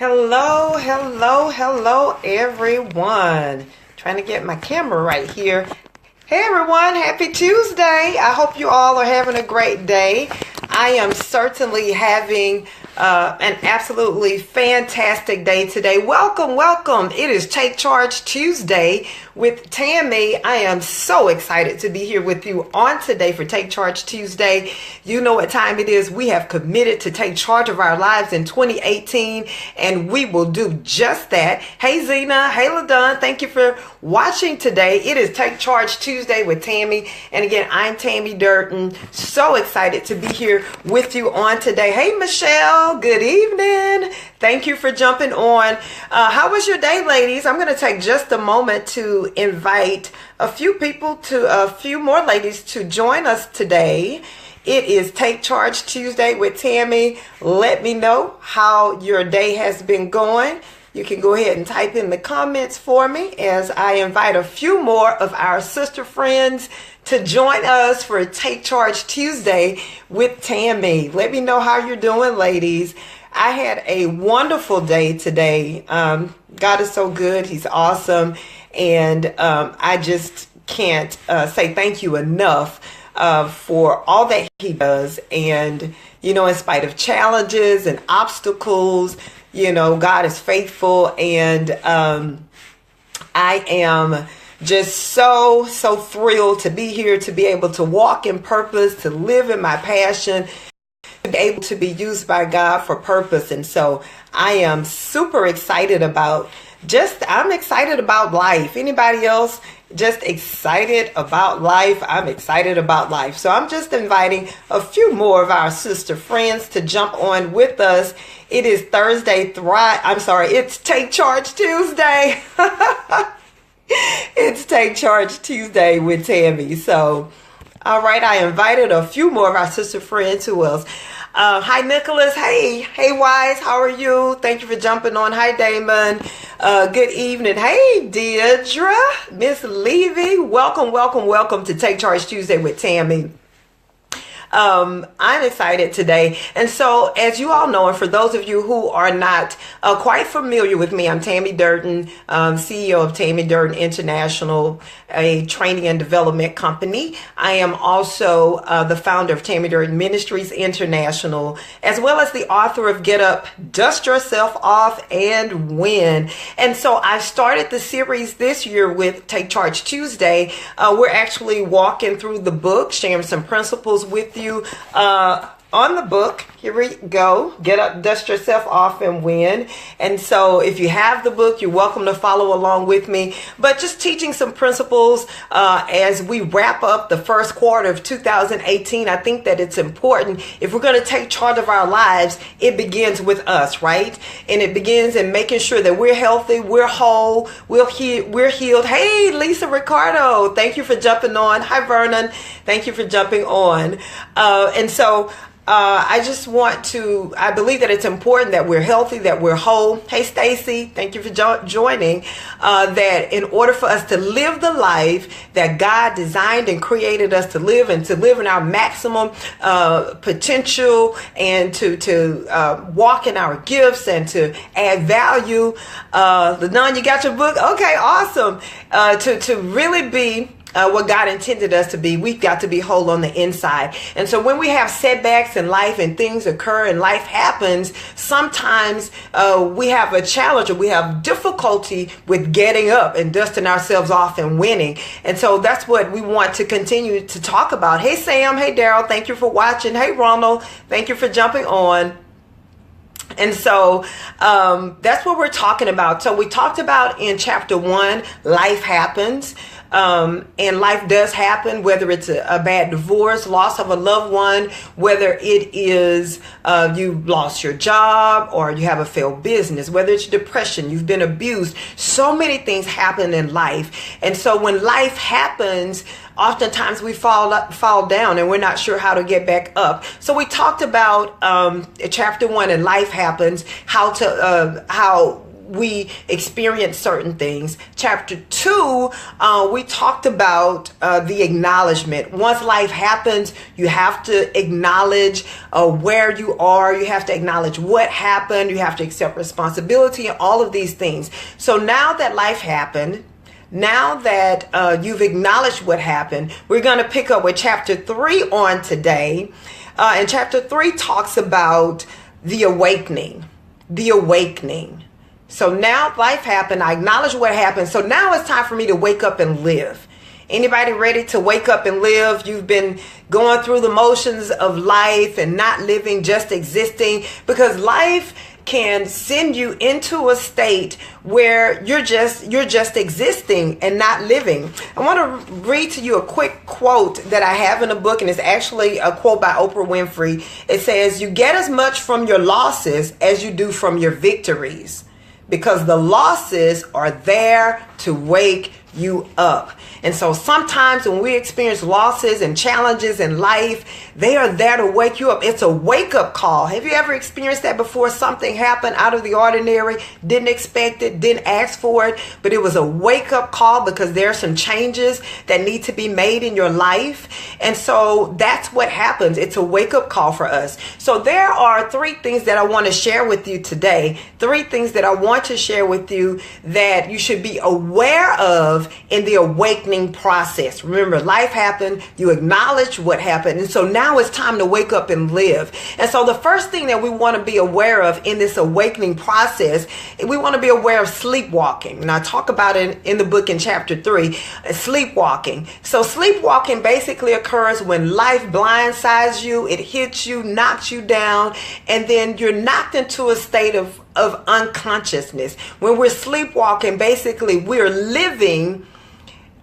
Hello, hello, hello, everyone. Trying to get my camera right here. Hey, everyone. Happy Tuesday. I hope you all are having a great day. I am certainly having an absolutely fantastic day today. Welcome, welcome. It is Take Charge Tuesday with Tammy. I am so excited to be here with you on today for Take Charge Tuesday. You know what time it is. We have committed to take charge of our lives in 2018, and we will do just that. Hey, Zena. Hey, LaDon. Thank you for watching today. It is Take Charge Tuesday with Tammy. And again, I'm Tammy Durden. So excited to be here with you on today. Hey, Michelle. Good evening. Thank you for jumping on. How was your day, ladies? I'm going to take just a moment to invite a few more ladies to join us today. It is Take Charge Tuesday with Tammy. Let me know how your day has been going. You can go ahead and type in the comments for me as I invite a few more of our sister friends to join us for Take Charge Tuesday with Tammy. Let me know how you're doing, ladies. I had a wonderful day today. God is so good. He's awesome. And I just can't say thank you enough for all that he does. And, you know, in spite of challenges and obstacles, you know, God is faithful. And I am just so thrilled to be here, to be able to walk in purpose, to live in my passion, to be able to be used by God for purpose. And so I am super excited I'm excited about life. Anybody else just excited about life? I'm excited about life. So I'm just inviting a few more of our sister friends to jump on with us. It is it's Take Charge Tuesday. It's Take Charge Tuesday with Tammy. So, all right, I invited a few more of our sister friends. Who else? Hi, Nicholas. Hey, Wise. How are you? Thank you for jumping on. Hi, Damon. Good evening. Hey, Deidre. Miss Levy. Welcome to Take Charge Tuesday with Tammy. I'm excited today. And so, as you all know, and for those of you who are not quite familiar with me, I'm Tammy Durden, CEO of Tammy Durden International, a training and development company. I am also the founder of Tammy Durden Ministries International, as well as the author of Get Up, Dust Yourself Off, and Win. And so I started the series this year with Take Charge Tuesday. We're actually walking through the book, sharing some principles with you on the book. Here we go. Get Up, Dust Yourself Off, and Win. And so if you have the book, you're welcome to follow along with me. But just teaching some principles as we wrap up the first quarter of 2018. I think that it's important. If we're going to take charge of our lives, it begins with us, right? And it begins in making sure that we're healthy, we're whole, we're healed. Hey, Lisa Ricardo, thank you for jumping on. Hi, Vernon. Thank you for jumping on. I believe that it's important that we're healthy, that we're whole. Hey, Stacy, thank you for joining. That in order for us to live the life that God designed and created us to live, and to live in our maximum potential, and to walk in our gifts and to add value. LaDon, you got your book? Okay, awesome. To really be what God intended us to be, we've got to be whole on the inside. And so when we have setbacks in life and things occur and life happens, sometimes we have a challenge, or we have difficulty with getting up and dusting ourselves off and winning. And so that's what we want to continue to talk about. Hey, Sam. Hey, Daryl. Thank you for watching. Hey, Ronald. Thank you for jumping on. And so that's what we're talking about. So we talked about in chapter 1, life happens. And life does happen, whether it's a bad divorce, loss of a loved one, whether it is you lost your job, or you have a failed business, whether it's depression, you've been abused. So many things happen in life. And so when life happens, oftentimes we fall down and we're not sure how to get back up. So we talked about chapter 1 and life happens, how we experience certain things. Chapter 2, we talked about the acknowledgement. Once life happens, you have to acknowledge where you are. You have to acknowledge what happened. You have to accept responsibility and all of these things. So now that life happened, now that you've acknowledged what happened, we're going to pick up with chapter 3 on today. And chapter 3 talks about the awakening. The awakening. So now life happened. I acknowledge what happened. So now it's time for me to wake up and live. Anybody ready to wake up and live? You've been going through the motions of life and not living, just existing, because life can send you into a state where you're just existing and not living. I want to read to you a quick quote that I have in a book, and it's actually a quote by Oprah Winfrey. It says, "You get as much from your losses as you do from your victories, because the losses are there to wake you up." And so sometimes when we experience losses and challenges in life, they are there to wake you up. It's a wake-up call. Have you ever experienced that before? Something happened out of the ordinary, didn't expect it, didn't ask for it, but it was a wake-up call because there are some changes that need to be made in your life. And so that's what happens. It's a wake-up call for us. So there are 3 things that I want to share with you today. 3 things that I want to share with you that you should be aware of in the awakening process. Remember, life happened, you acknowledge what happened, and so now it's time to wake up and live. And so the first thing that we want to be aware of in this awakening process, we want to be aware of sleepwalking. And I talk about it in the book in chapter 3, sleepwalking. So sleepwalking basically occurs when life blindsides you, it hits you, knocks you down, and then you're knocked into a state of unconsciousness. When we're sleepwalking, basically we're living,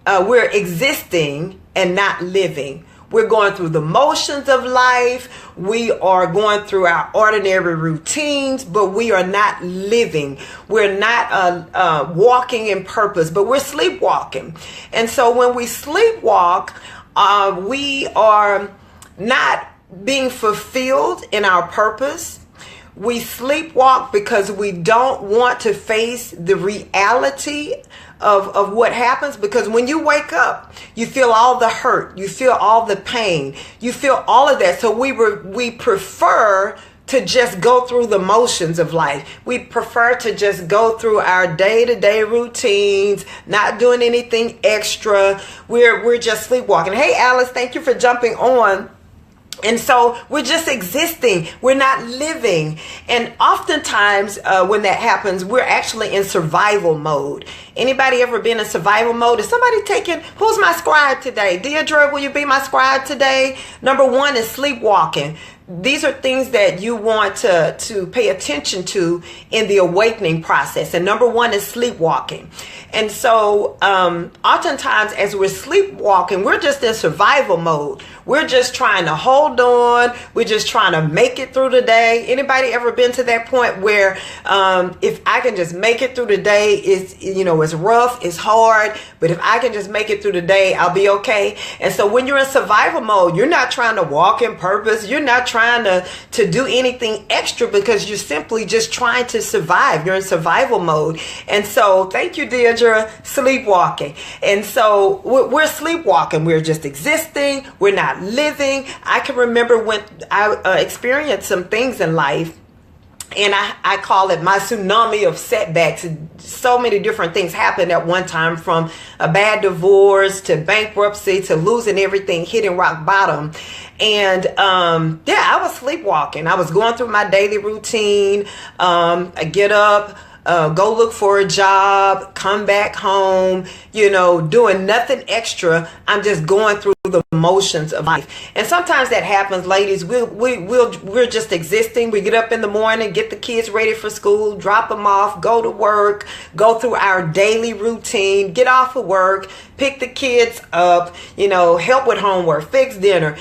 we're existing and not living. We're going through the motions of life. We are going through our ordinary routines, but we are not living. We're not walking in purpose, but we're sleepwalking. And so when we sleepwalk, we are not being fulfilled in our purpose. We sleepwalk because we don't want to face the reality of what happens, because when you wake up, you feel all the hurt, you feel all the pain, you feel all of that. So we prefer to just go through the motions of life. We prefer to just go through our day-to-day routines, not doing anything extra. We're just sleepwalking. Hey, Alice, thank you for jumping on. And so we're just existing. We're not living. And oftentimes when that happens, we're actually in survival mode. Anybody ever been in survival mode? Is somebody taking, who's my scribe today? Deidre, will you be my scribe today? Number 1 is sleepwalking. These are things that you want to pay attention to in the awakening process. And number 1 is sleepwalking. And so oftentimes as we're sleepwalking, we're just in survival mode. We're just trying to hold on. We're just trying to make it through the day. Anybody ever been to that point where if I can just make it through the day, it's rough, it's hard, but if I can just make it through the day, I'll be okay. And so when you're in survival mode, you're not trying to walk in purpose. You're not trying to do anything extra, because you're simply just trying to survive. You're in survival mode. And so thank you, Deidre, sleepwalking. And so we're sleepwalking. We're just existing. We're not living. I can remember when I experienced some things in life, and I call it my tsunami of setbacks. So many different things happened at one time, from a bad divorce to bankruptcy to losing everything, hitting rock bottom. And I was sleepwalking. I was going through my daily routine. I get up, go look for a job, come back home, doing nothing extra. I'm just going through the motions of life. And sometimes that happens, ladies. We're just existing. We get up in the morning, get the kids ready for school, drop them off, go to work, go through our daily routine, get off of work, pick the kids up, help with homework, fix dinner,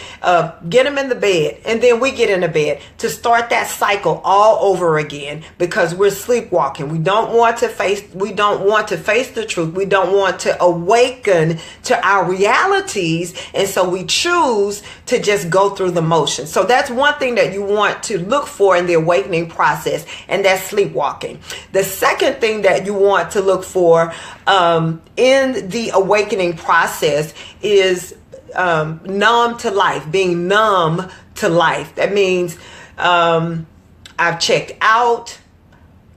get them in the bed, and then we get in the bed to start that cycle all over again, because we're sleepwalking. We don't want to face the truth. We don't want to awaken to our realities. And so we choose to just go through the motions. So that's one thing that you want to look for in the awakening process, and that's sleepwalking. The second thing that you want to look for in the awakening process is numb to life, being numb to life. That means I've checked out.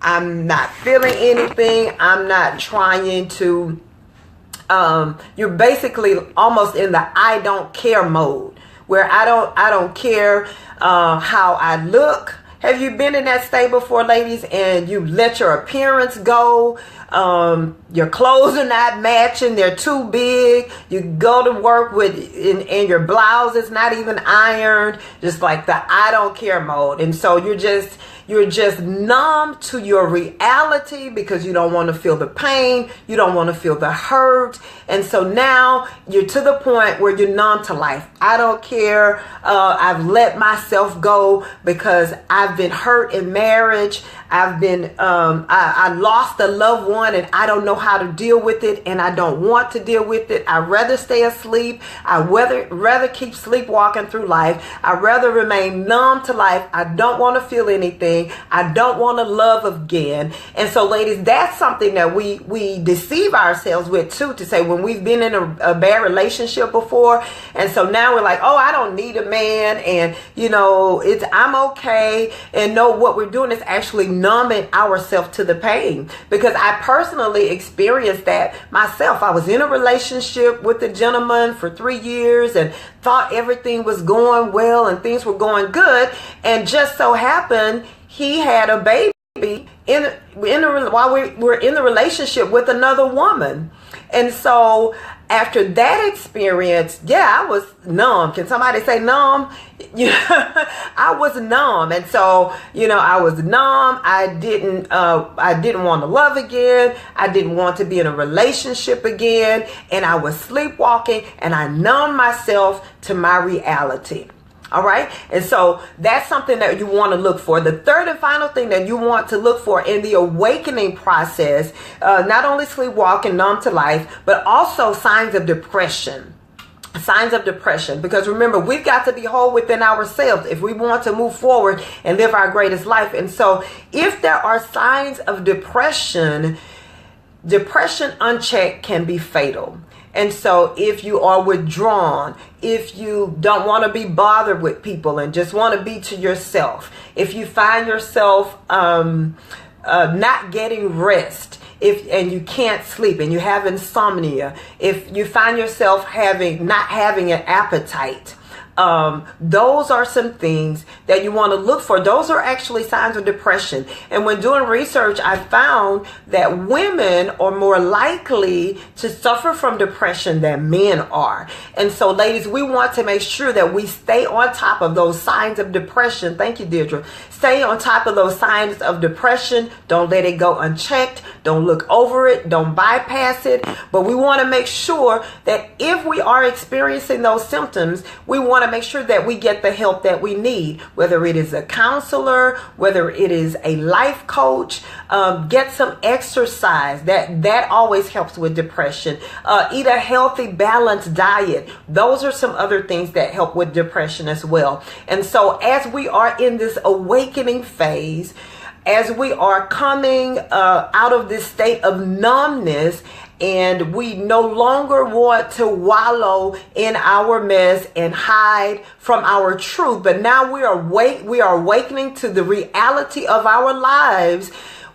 I'm not feeling anything. I'm not trying to. You're basically almost in the I don't care mode, where I don't care how I look. Have you been in that state before, ladies, and you let your appearance go? Your clothes are not matching. They're too big. You go to work and your blouse is not even ironed. Just like the I don't care mode. And so you're just numb to your reality because you don't want to feel the pain. You don't want to feel the hurt. And so now you're to the point where you're numb to life. I don't care. I've let myself go because I've been hurt in marriage. I lost a loved one and I don't know how to deal with it, and I don't want to deal with it. I'd rather stay asleep. I'd rather keep sleepwalking through life. I'd rather remain numb to life. I don't want to feel anything. I don't want to love again. And so, ladies, that's something that we deceive ourselves with too, to say when we've been in a bad relationship before. And so now we're like, oh, I don't need a man, and I'm okay. And no, what we're doing is actually numbing ourselves to the pain, because I personally experienced that myself. I was in a relationship with a gentleman for 3 years and thought everything was going well and things were going good, and just so happened he had a baby while we were in the relationship with another woman. And so after that experience, I was numb. Can somebody say numb? I was numb. And so, I was numb. I didn't want to love again. I didn't want to be in a relationship again. And I was sleepwalking, and I numbed myself to my reality. All right. And so that's something that you want to look for. The third and final thing that you want to look for in the awakening process, not only sleepwalking, numb to life, but also signs of depression. Signs of depression. Because remember, we've got to be whole within ourselves if we want to move forward and live our greatest life. And so if there are signs of depression unchecked can be fatal. And so if you are withdrawn, if you don't want to be bothered with people and just want to be to yourself, if you find yourself not getting rest, and you can't sleep and you have insomnia, if you find yourself not having an appetite, those are some things that you want to look for. Those are actually signs of depression. And when doing research, I found that women are more likely to suffer from depression than men are. And so, ladies, we want to make sure that we stay on top of those signs of depression. Thank you, Deirdre. Stay on top of those signs of depression. Don't let it go unchecked. Don't look over it. Don't bypass it. But we want to make sure that if we are experiencing those symptoms, we want to make sure that we get the help that we need, whether it is a counselor, whether it is a life coach. Get some exercise. That always helps with depression. Eat a healthy, balanced diet. Those are some other things that help with depression as well. And so as we are in this awakening phase, as we are coming out of this state of numbness, and we no longer want to wallow in our mess and hide from our truth, but now we are awakening to the reality of our lives.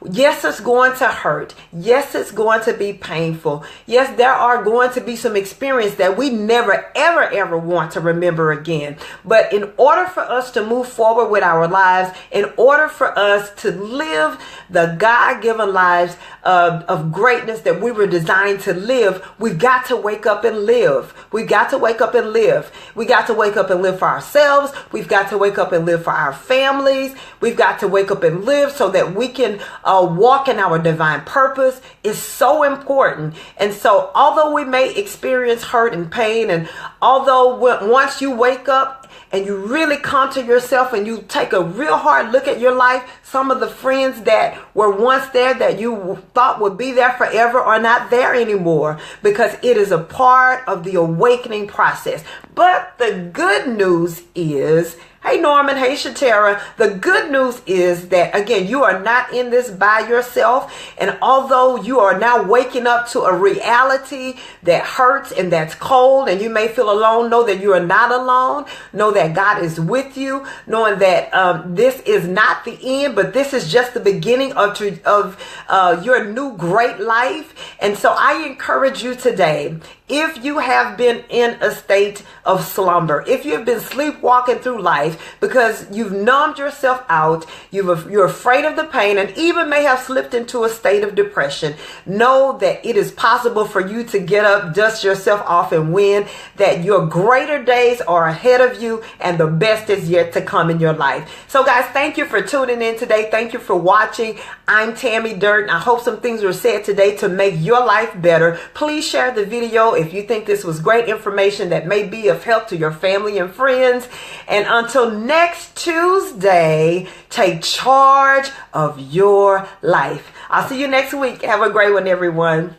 Yes, it's going to hurt. Yes, it's going to be painful. Yes, there are going to be some experience that we never, ever, ever want to remember again. But in order for us to move forward with our lives, in order for us to live the God-given lives of greatness that we were designed to live, we've got to wake up and live. We've got to wake up and live. We got to wake up and live for ourselves. We've got to wake up and live for our families. We've got to wake up and live so that we can walk in our divine purpose is so important. And so although we may experience hurt and pain, and although once you wake up and you really come to yourself and you take a real hard look at your life, some of the friends that were once there that you thought would be there forever are not there anymore, because it is a part of the awakening process. But the good news is, hey Norman, hey Shatera, the good news is that, again, you are not in this by yourself. And although you are now waking up to a reality that hurts and that's cold, and you may feel alone, know that you are not alone. Know that God is with you, knowing that this is not the end, but this is just the beginning of your new great life. And so I encourage you today, if you have been in a state of slumber, if you've been sleepwalking through life because you've numbed yourself out, you're afraid of the pain, and even may have slipped into a state of depression, know that it is possible for you to get up, dust yourself off, and win, that your greater days are ahead of you and the best is yet to come in your life. So guys, thank you for tuning in today. Thank you for watching. I'm Tammy Durden. I hope some things were said today to make your life better. Please share the video if you think this was great information that may be of help to your family and friends. And until next Tuesday, take charge of your life. I'll see you next week. Have a great one, everyone.